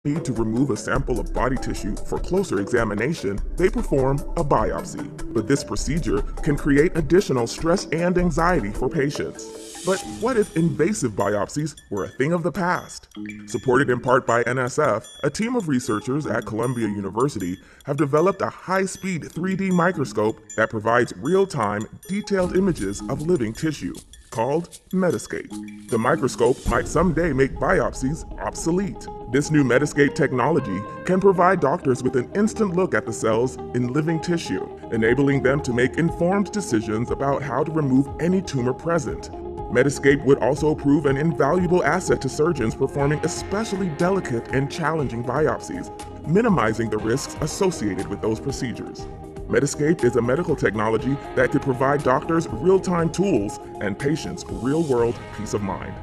need to remove a sample of body tissue for closer examination, they perform a biopsy. But this procedure can create additional stress and anxiety for patients. But what if invasive biopsies were a thing of the past? Supported in part by NSF, a team of researchers at Columbia University have developed a high-speed 3D microscope that provides real-time, detailed images of living tissue, called Metascape. The microscope might someday make biopsies obsolete. This new Metascape technology can provide doctors with an instant look at the cells in living tissue, enabling them to make informed decisions about how to remove any tumor present. Metascape would also prove an invaluable asset to surgeons performing especially delicate and challenging biopsies, minimizing the risks associated with those procedures. Metascape is a medical technology that could provide doctors real-time tools and patients real-world peace of mind.